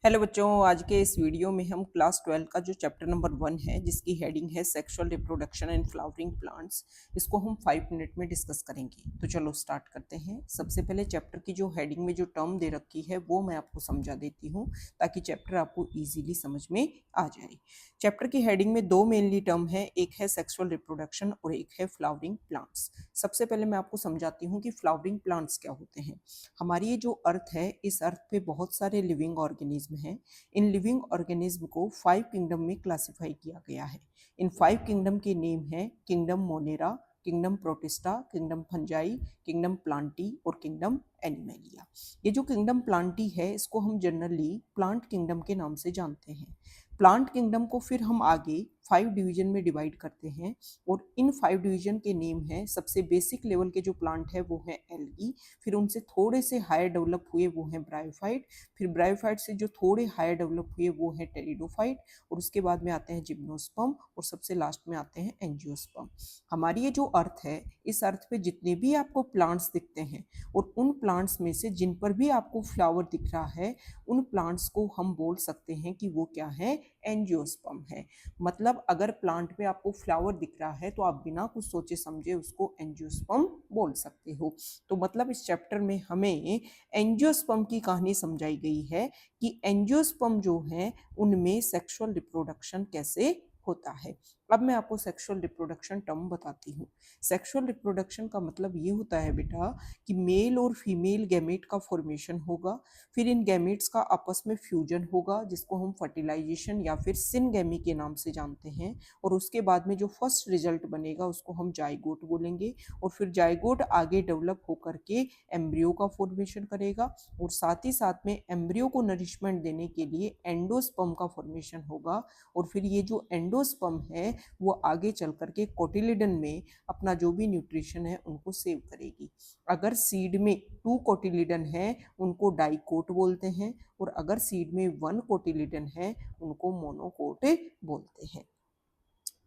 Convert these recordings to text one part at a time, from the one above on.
Hello बच्चों, आज के इस वीडियो में हम क्लास 12 का जो चैप्टर नंबर 1 है जिसकी हेडिंग है sexual reproduction and flowering plants, इसको हम 5 मिनट में डिस्कस करेंगे। तो चलो स्टार्ट करते हैं। सबसे पहले चैप्टर की जो हेडिंग में जो टर्म दे रखी है वो मैं आपको समझा देती हूँ ताकि चैप्टर आपको ईजिली समझ में आ जाए। चैप्टर की हेडिंग में दो मेनली टर्म है, एक है सेक्सुअल रिप्रोडक्शन और एक है फ्लावरिंग प्लांट्स। सबसे पहले मैं आपको समझाती हूँ कि फ्लावरिंग प्लांट्स क्या होते हैं। हमारी ये जो अर्थ है, इस अर्थ पे बहुत सारे लिविंग ऑर्गेनिज्म हैं। इन लिविंग ऑर्गेनिज्म को 5 किंगडम में क्लासिफाई किया गया है। इन 5 किंगडम के नेम है kingdom Monera, kingdom protista, kingdom fungi, kingdom Plantae और किंगडम एनिमेलिया। ये जो किंगडम प्लांटी है इसको हम जनरली प्लांट किंगडम के नाम से जानते हैं। प्लांट किंगडम को फिर हम आगे 5 डिवीजन में डिवाइड करते हैं और इन 5 डिवीजन के नेम है, सबसे बेसिक लेवल के जो प्लांट है वो है एल्गी, फिर उनसे थोड़े से हायर डेवलप हुए वो हैं ब्रायोफाइट, फिर ब्रायोफाइट से जो थोड़े हायर डेवलप हुए वो हैं टेरिडोफाइट, और उसके बाद में आते हैं जिम्नोस्पर्म और सबसे लास्ट में आते हैं एंजियोस्पर्म। हमारी ये जो अर्थ है, इस अर्थ पे जितने भी आपको प्लांट्स दिखते हैं और उन प्लांट्स में से जिन पर भी आपको फ्लावर दिख रहा है, उन प्लांट्स को हम बोल सकते हैं कि वो क्या है, एंजियोस्पर्म है। मतलब अगर प्लांट पे आपको फ्लावर दिख रहा है तो आप बिना कुछ सोचे समझे उसको एंजियोस्पर्म बोल सकते हो। तो मतलब इस चैप्टर में हमें एंजियोस्पर्म की कहानी समझाई गई है कि एंजियोस्पर्म जो है उनमें सेक्सुअल रिप्रोडक्शन कैसे होता है। अब मैं आपको सेक्सुअल रिप्रोडक्शन टर्म बताती हूँ। सेक्सुअल रिप्रोडक्शन का मतलब ये होता है बेटा कि मेल और फीमेल गैमेट का फॉर्मेशन होगा, फिर इन गैमेट्स का आपस में फ्यूजन होगा जिसको हम फर्टिलाइजेशन या फिर सिनगैमी के नाम से जानते हैं, और उसके बाद में जो फर्स्ट रिजल्ट बनेगा उसको हम जाइगोट बोलेंगे, और फिर जाइगोट आगे डेवलप होकर के एम्ब्रियो का फॉर्मेशन करेगा, और साथ ही साथ में एम्ब्रियो को नरिशमेंट देने के लिए एंडोस्पर्म का फॉर्मेशन होगा, और फिर ये जो एंडोस्पर्म है वो आगे चल करके कोटिलिडन में अपना जो भी न्यूट्रिशन है उनको सेव करेगी। अगर सीड में 2 कोटिलिडन है उनको डाइकोट बोलते हैं, और अगर सीड में 1 कोटिलिडन है उनको मोनोकोट बोलते हैं।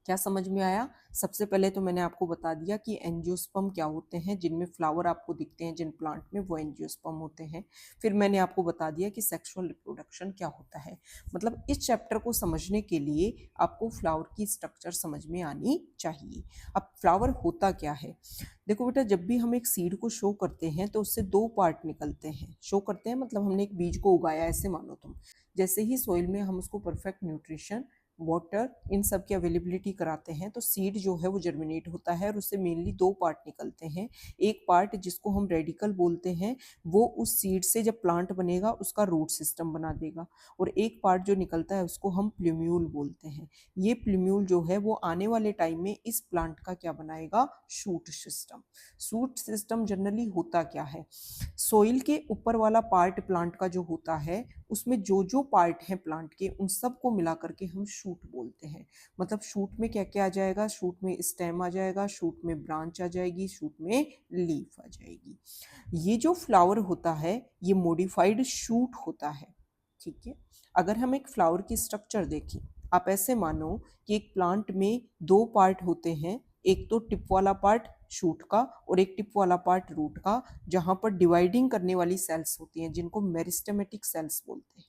क्या समझ में आया? सबसे पहले तो मैंने आपको बता दिया कि एंजियोस्पर्म क्या होते हैं, जिनमें फ्लावर आपको दिखते हैं जिन प्लांट में वो एंजियोस्पर्म होते हैं। फिर मैंने आपको बता दिया कि सेक्सुअल रिप्रोडक्शन क्या होता है। मतलब इस चैप्टर को समझने के लिए आपको फ्लावर की स्ट्रक्चर समझ में आनी चाहिए। अब फ्लावर होता क्या है? देखो बेटा, जब भी हम एक सीड को शो करते हैं तो उससे 2 पार्ट निकलते हैं। शो करते हैं मतलब हमने एक बीज को उगाया, ऐसे मानो तुम। जैसे ही सोइल में हम उसको परफेक्ट न्यूट्रिशन, वाटर, इन सब की अवेलेबिलिटी कराते हैं तो सीड जो है वो जर्मिनेट होता है, और उससे मेनली 2 पार्ट निकलते हैं। एक पार्ट जिसको हम रेडिकल बोलते हैं, वो उस सीड से जब प्लांट बनेगा उसका रूट सिस्टम बना देगा, और एक पार्ट जो निकलता है उसको हम प्लूम्यूल बोलते हैं। ये प्लूम्यूल जो है वो आने वाले टाइम में इस प्लांट का क्या बनाएगा, shoot system. Shoot system generally होता क्या है, सोइल के ऊपर वाला पार्ट प्लांट का जो होता है उसमें जो जो पार्ट हैं प्लांट के उन सब को मिला करके हम शूट बोलते हैं। मतलब शूट में क्या क्या आ जाएगा, शूट में स्टेम आ जाएगा, शूट में ब्रांच आ जाएगी, शूट में लीफ आ जाएगी। ये जो फ्लावर होता है ये मॉडिफाइड शूट होता है। ठीक है, अगर हम एक फ्लावर की स्ट्रक्चर देखें, आप ऐसे मानो कि एक प्लांट में 2 पार्ट होते हैं, एक तो टिप वाला पार्ट शूट का और एक टिप वाला पार्ट रूट का, जहां पर डिवाइडिंग करने वाली सेल्स होती हैं जिनको मेरिस्टेमेटिक सेल्स बोलते हैं।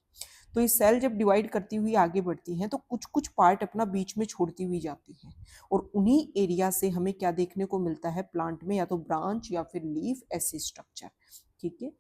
तो ये सेल जब डिवाइड करती हुई आगे बढ़ती हैं तो कुछ कुछ पार्ट अपना बीच में छोड़ती हुई जाती हैं, और उन्हीं एरिया से हमें क्या देखने को मिलता है प्लांट में, या तो ब्रांच या फिर लीफ, ऐसी स्ट्रक्चर। ठीक है,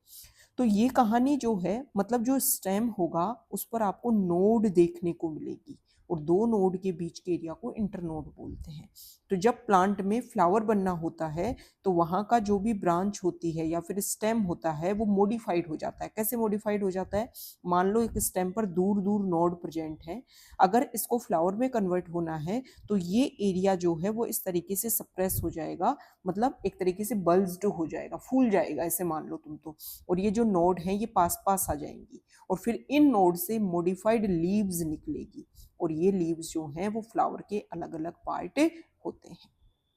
तो ये कहानी जो है, मतलब जो स्टेम होगा उस पर आपको नोड देखने को मिलेगी, और 2 नोड के बीच के एरिया को इंटरनोड बोलते हैं। तो जब प्लांट में फ्लावर बनना होता है तो वहां का जो भी ब्रांच होती है या फिर स्टेम होता है वो मॉडिफाइड हो जाता है। कैसे मॉडिफाइड हो जाता है? मान लो एक स्टेम पर दूर दूर नोड प्रेजेंट है, अगर इसको फ्लावर में कन्वर्ट होना है तो ये एरिया जो है वो इस तरीके से सप्रेस हो जाएगा, मतलब एक तरीके से बल्ज्ड हो जाएगा, फूल जाएगा, ऐसे मान लो तुम तो। और ये जो नोड है ये पास पास आ जाएंगी, और फिर इन नोड से मॉडिफाइड लीव्स निकलेगी, और ये लीव्स जो हैं वो फ्लावर के अलग अलग पार्ट होते हैं।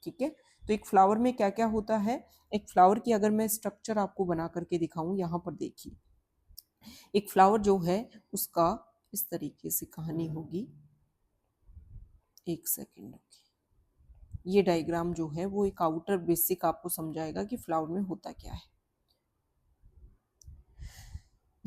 ठीक है, तो एक फ्लावर में क्या क्या होता है, एक फ्लावर की अगर मैं स्ट्रक्चर आपको बना करके दिखाऊं, यहाँ पर देखिए एक फ्लावर जो है उसका इस तरीके से कहानी होगी। एक सेकेंड, ये डायग्राम जो है वो एक आउटर बेसिक आपको समझाएगा कि फ्लावर में होता क्या है।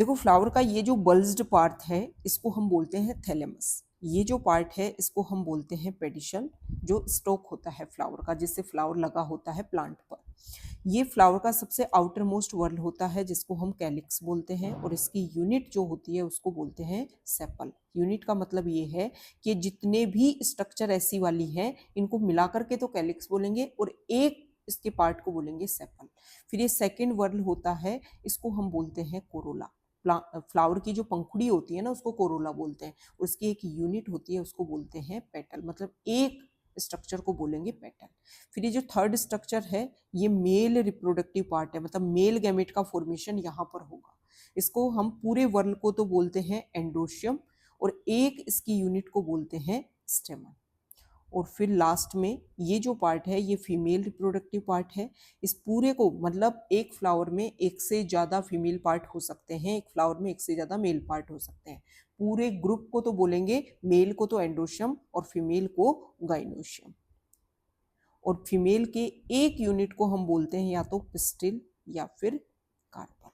देखो फ्लावर का ये जो बल्ज्ड पार्ट है इसको हम बोलते हैं थैलेमस, ये जो पार्ट है इसको हम बोलते हैं पेडिसल, जो स्टोक होता है फ्लावर का जिससे फ्लावर लगा होता है प्लांट पर। ये फ्लावर का सबसे आउटर मोस्ट वर्ल होता है जिसको हम कैलिक्स बोलते हैं, और इसकी यूनिट जो होती है उसको बोलते हैं सेपल। यूनिट का मतलब ये है कि जितने भी स्ट्रक्चर ऐसी वाली हैं इनको मिलाकर के तो कैलिक्स बोलेंगे और एक इसके पार्ट को बोलेंगे सेपल। फिर ये सेकेंड वर्ल होता है, इसको हम बोलते हैं कोरोला। फ्लावर की जो पंखुड़ी होती है ना उसको कोरोला बोलते हैं, उसकी एक यूनिट होती है उसको बोलते हैं पेटल, मतलब एक स्ट्रक्चर को बोलेंगे पेटल। फिर ये जो थर्ड स्ट्रक्चर है ये मेल रिप्रोडक्टिव पार्ट है, मतलब मेल गैमेट का फॉर्मेशन यहाँ पर होगा। इसको हम पूरे वर्ल को तो बोलते हैं एंडोशियम और एक इसकी यूनिट को बोलते हैं स्टेमन। और फिर लास्ट में ये जो पार्ट है ये फीमेल रिप्रोडक्टिव पार्ट है। इस पूरे को मतलब एक फ्लावर में एक से ज़्यादा फीमेल पार्ट हो सकते हैं, एक फ्लावर में एक से ज़्यादा मेल पार्ट हो सकते हैं। पूरे ग्रुप को तो बोलेंगे, मेल को तो एंडोशियम और फीमेल को गाइनोशियम। और फीमेल के एक यूनिट को हम बोलते हैं या तो पिस्टिल या फिर कार्पल।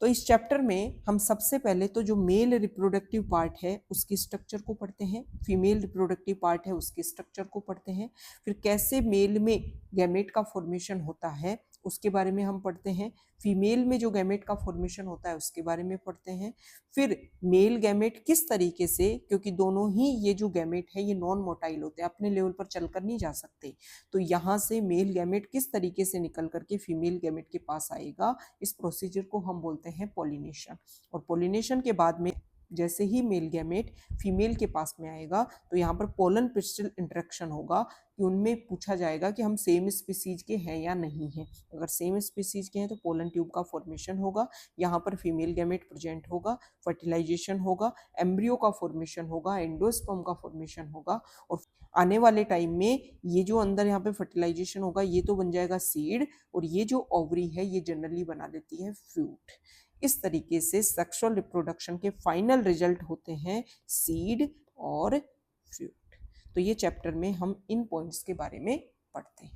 तो इस चैप्टर में हम सबसे पहले तो जो मेल रिप्रोडक्टिव पार्ट है उसकी स्ट्रक्चर को पढ़ते हैं, फीमेल रिप्रोडक्टिव पार्ट है उसके स्ट्रक्चर को पढ़ते हैं, फिर कैसे मेल में गैमेट का फॉर्मेशन होता है उसके बारे में हम पढ़ते हैं, फीमेल में जो गैमेट का फॉर्मेशन होता है उसके बारे में पढ़ते हैं, फिर मेल गैमेट किस तरीके से, क्योंकि दोनों ही ये जो गैमेट है ये नॉन मोटाइल होते हैं, अपने लेवल पर चलकर नहीं जा सकते, तो यहाँ से मेल गैमेट किस तरीके से निकल करके फीमेल गैमेट के पास आएगा, इस प्रोसीजर को हम बोलते हैं पॉलिनेशन। और पॉलिनेशन के बाद में जैसे ही मेल गैमेट फीमेल के पास में आएगा तो यहाँ पर पोलन पिस्टल इंटरेक्शन होगा कि उनमें पूछा जाएगा कि हम सेम स्पीसीज के हैं या नहीं हैं। अगर सेम स्पीसीज के हैं तो पोलन ट्यूब का फॉर्मेशन होगा, यहाँ पर फीमेल गैमेट प्रेजेंट होगा, फर्टिलाइजेशन होगा, एम्ब्रियो का फॉर्मेशन होगा, एंडोस्पर्म का फॉर्मेशन होगा, और आने वाले टाइम में ये जो अंदर यहाँ पे फर्टिलाइजेशन होगा ये तो बन जाएगा सीड, और ये जो ओवरी है ये जनरली बना देती है फ्रूट। इस तरीके से सेक्सुअल रिप्रोडक्शन के फाइनल रिजल्ट होते हैं सीड और फ्रूट। तो ये चैप्टर में हम इन पॉइंट्स के बारे में पढ़ते हैं।